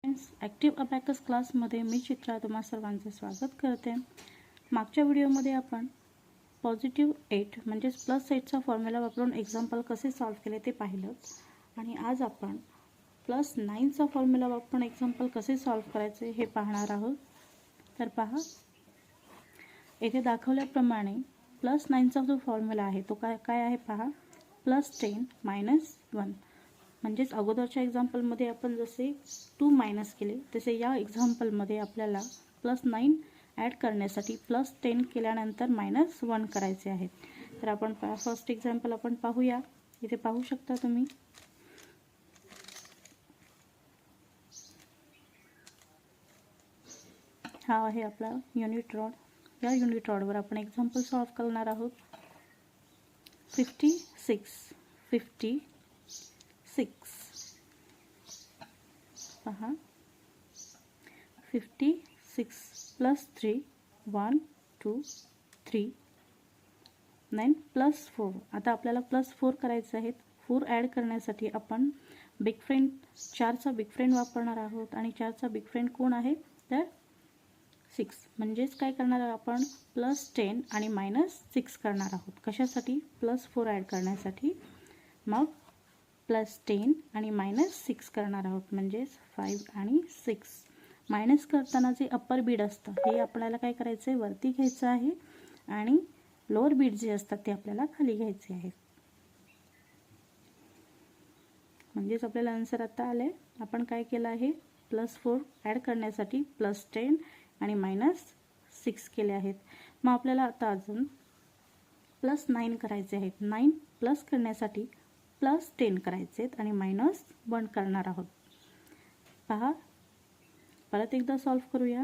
Friends, active abacus क्लासमध्ये मी चित्रा तुम्हा सर्वांचे स्वागत करते. मागच्या व्हिडिओमध्ये आपण +8 म्हणजेच +8चा फॉर्म्युला वापरून एक्झाम्पल कसे सॉल्व्ह केले ते पाहिलं आणि आज आपण +9चा फॉर्म्युला वापरून एक्झाम्पल कसे सॉल्व्ह करायचे हे पाहणार आहोत. तर पहा, येथे दाखवल्याप्रमाणे +9चा जो फॉर्म्युला आहे तो काय आहे पहा. +10 - 1 म्हणजेच अगोदरच्या एक्झाम्पलमध्ये आपण जसे 2 मायनस केले तसे या एक्झाम्पलमध्ये आपल्याला +9 ॲड करण्यासाठी +10 केल्यानंतर -1 करायचे आहेत. तर आपण फर्स्ट एक्झाम्पल आपण पाहूया. इथे पाहू शकता तुम्ही. हा आहे आपला युनिट रॉड. या युनिट रॉडवर आपण एक्झाम्पल सॉल्व्ह करणार आहोत. 56 पहा, 56 + 3 1 2 3 9 + 4. आता आपल्याला +4 करायचे आहेत. 4 ॲड करण्यासाठी आपण बिग फ्रेंड 4चा बिग फ्रेंड वापरणार आहोत आणि 4चा बिग फ्रेंड कोण आहे तर 6. म्हणजेच काय करणार आहोत आपण +10 आणि -6 करणार आहोत. कशासाठी? +4 ॲड करण्यासाठी. मग +10 आणि -6 करणार आहोत म्हणजेच 5 आणि 6. मायनस करताना जे अप्पर बीड असतं हे आपल्याला काय करायचं आहे, वरती घ्यायचं आहे आणि लोअर बीड जे असतात ते आपल्याला खाली घ्यायचे आहेत. म्हणजेच आपल्याला आन्सर आता आले. आपण काय केलं आहे, +4 ॲड करण्यासाठी +10 आणि -6 केले आहेत. मग आपल्याला आता अजून +9 करायचे आहेत. 9 प्लस करण्यासाठी +10 करायचे आहेत आणि -1 करणार आहोत. पहा, परत एकदा सॉल्व्ह करूया.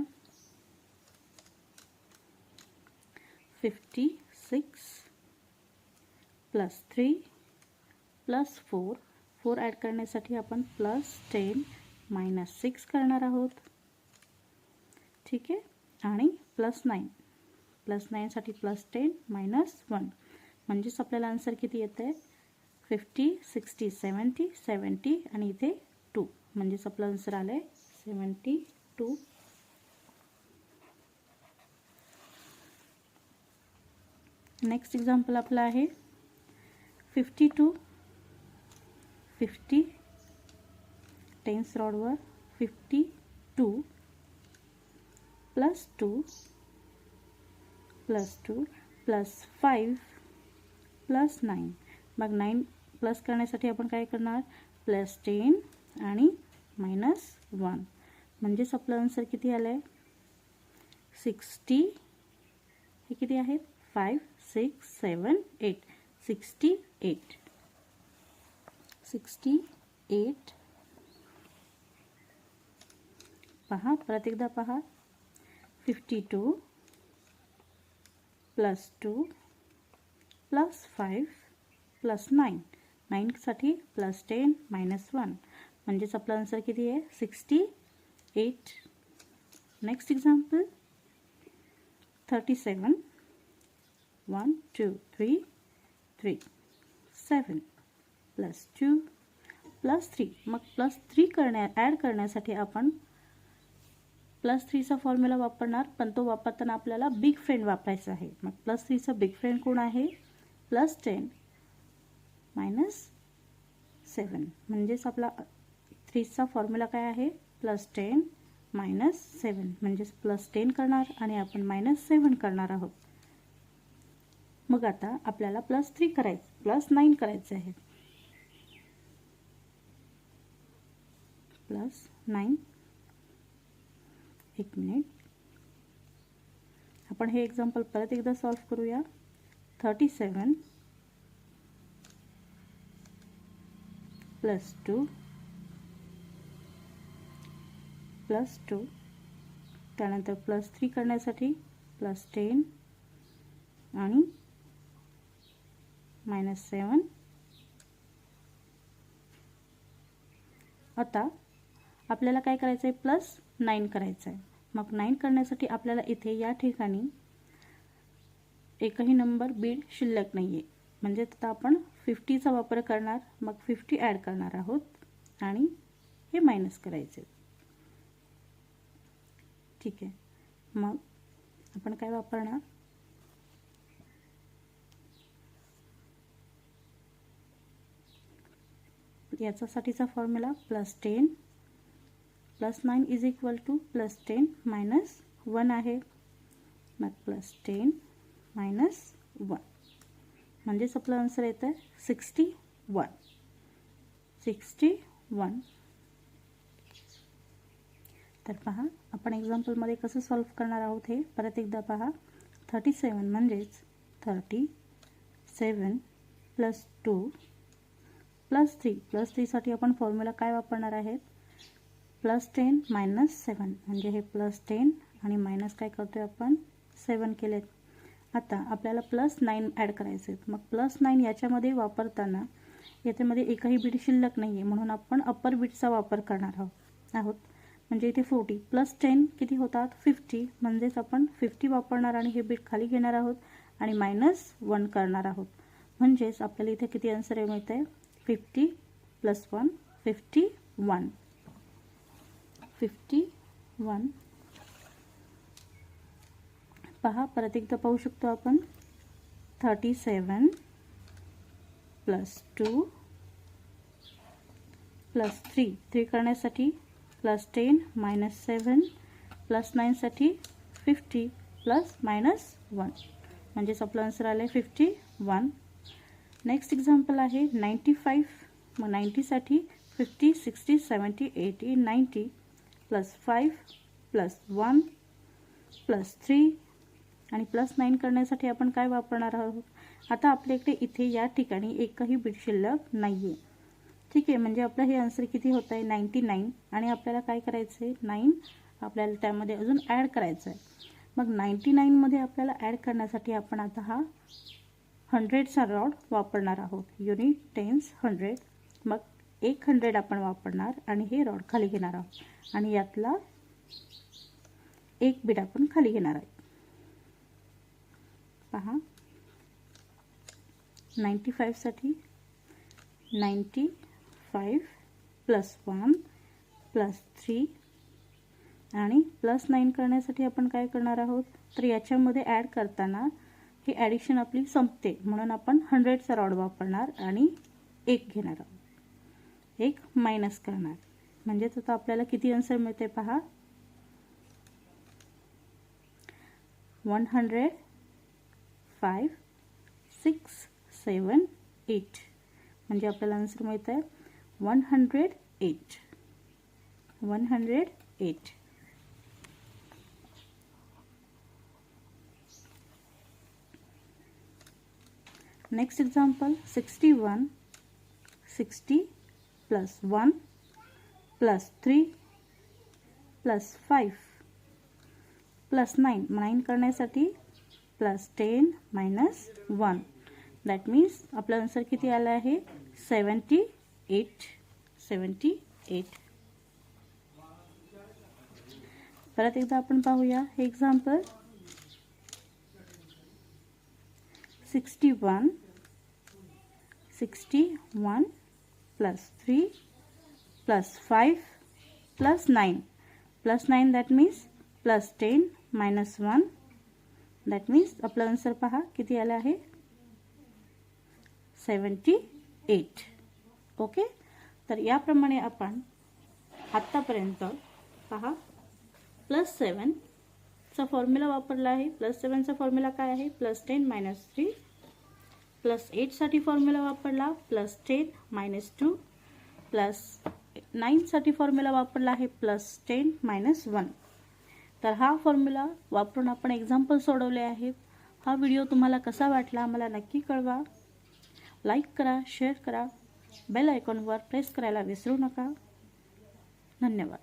56 + 3 + 4. 4 ॲड करण्यासाठी आपण +10 -6 करणार आहोत. ठीक आहे. आणि +9. +9 साठी +10 -1 म्हणजेच आपल्याला आन्सर किती येत आहे 50 60 70 70 आणि इथे 2 म्हणजेच आपलं आन्सर आलं आहे 72. नेक्स्ट एक्झाम्पल आपलं आहे 52 50 टेन्स रॉडवर 52 + 2 + 2 + 5 + 9. मग 9 प्लस करण्यासाठी आपण काय करणार +10 आणि -1 म्हणजेच आपलं आन्सर किती आलं आहे 60. हे किती आहेत 5 6 7 8 68. पहा, परत एकदा पहा. 52 + 2 + 5 + 9. 9 साठी +10 -1 म्हणजेच आपलं आन्सर किती आहे 68. Next example 37 1 2 3 3 7 + 2 + 3. मग +3 ॲड करण्यासाठी आपण +3चा फॉर्म्युला वापरणार, पण तो वापरताना आपल्याला बिग फ्रेंड वापरायचा आहे. मग +3चा बिग फ्रेंड कोण आहे +10 -7 म्हणजेच आपला 3चा फॉर्म्युला काय आहे +10 -7 म्हणजेच +10 करणार आणि आपण -7 करणार आहोत. मग आता आपल्याला +3 करायचं +9 करायचे आहे. +9 एक मिनिट. आपण हे एक्झाम्पल परत एकदा सॉल्व्ह करूया. 37 + 2 + 2 त्यानंतर +3 करण्यासाठी +10 आणि -7. आता आपल्याला काय करायचं आहे +9 करायचं आहे. मग 9 करण्यासाठी आपल्याला इथे या ठिकाणी एकही नंबर बीड शिल्लक नाही आहे. म्हणजे आता आपण 50चा वापर करणार. मग 50 ॲड करणार आहोत आणि हे मायनस करायचे. ठीक आहे, मग आपण काय वापरणार, याच्यासाठीचा फॉर्म्युला +10 + 9 = +10 - 1 आहे. मग +10 - 1 म्हणजेच आपलं आन्सर येतं 61. 61. तर पहा आपण एक्झाम्पलमध्ये कसं सॉल्व्ह करणार आहोत हे परत एकदा पहा. 37 म्हणजेच 37 + 2 + 3 +3साठी आपण फॉर्म्युला काय वापरणार आहेत, +10 - 7 म्हणजे हे +10 आणि मायनस काय करतोय आपण 7 केलेत. आता आपल्याला +9 ॲड करायचे आहेत. मग +9 याच्यामध्ये वापरताना याच्यामध्ये एकही बीट शिल्लक नाही आहे, म्हणून आपण अप्पर बीटचा वापर करणार आहोत. म्हणजे इथे 40 + 10 किती होतात 50, म्हणजेच आपण 50 वापरणार आणि हे बीट खाली घेणार आहोत आणि -1 करणार आहोत. म्हणजेच आपल्याला इथे किती आन्सर मिळत आहे, 50 + 1 51. 51. पहा परत एकदा पाहू शकतो आपण. 37 + 2 + 3 करण्यासाठी +10 - 7 +9 साठी 50 + -1 म्हणजेच आपलं आन्सर आलं आहे 51. नेक्स्ट एक्झाम्पल आहे 95. मग 90 साठी 50 60 70 80 90 +5 +1 +3 आणि +9 करण्यासाठी आपण काय वापरणार आहोत. आता आपल्याकडे इथे या ठिकाणी एकही बीट शिल्लक नाही आहे. ठीक आहे, म्हणजे आपलं हे आन्सर किती होत आहे 99 आणि आपल्याला काय करायचं आहे 9 आपल्याला त्यामध्ये अजून ॲड करायचं आहे. मग 99 मध्ये आपल्याला ॲड करण्यासाठी आपण आता हा 100चा रॉड वापरणार आहोत. Unit, tens, 100. मग 100 आपण वापरणार आणि हे रॉड खाली घेणार आहोत आणि यातला एक बीट आपण खाली घेणार आहे. पहा 95 साठी 95 +1 +3 आणि +9 करण्यासाठी आपण काय करणार आहोत, तर याच्यामध्ये ॲड करताना ही ॲडिशन आपली संपते, म्हणून आपण 100चा रॉड वापरणार आणि 1 घेणार आहोत, 1 मायनस करणार. म्हणजेच आता आपल्याला किती आन्सर मिळते पहा 100 5 6 7 8 म्हणजे आपल्याला आन्सर मिळत आहे 108. 108. Next example 61. 60 + 1 + 3 + 5 + 9 करण्यासाठी +10 - 1 दॅट मीन्स आपला आन्सर किती आला आहे 78. 78. परत एकदा आपण पाहूया हे example. 61 + 3 + 5 + 9 +9 that means +10 - 1 that means आपला आन्सर पहा किती आला आहे 78. ओके, तर याप्रमाणे आपण आत्तापर्यंत पहा +7चा फॉर्म्युला वापरला आहे. +7चा फॉर्म्युला काय आहे +10 - 3 +8 साठी फॉर्म्युला वापरला +10 - 2 +9 साठी फॉर्म्युला वापरला आहे +10 - 1. तर हा फॉर्म्युला वापरून आपण एक्झाम्पल सोडवले आहेत. हा व्हिडिओ तुम्हाला कसा वाटला मला नक्की कळवा. लाईक करा, शेअर करा, बेल आयकॉनवर प्रेस करायला विसरू नका. धन्यवाद.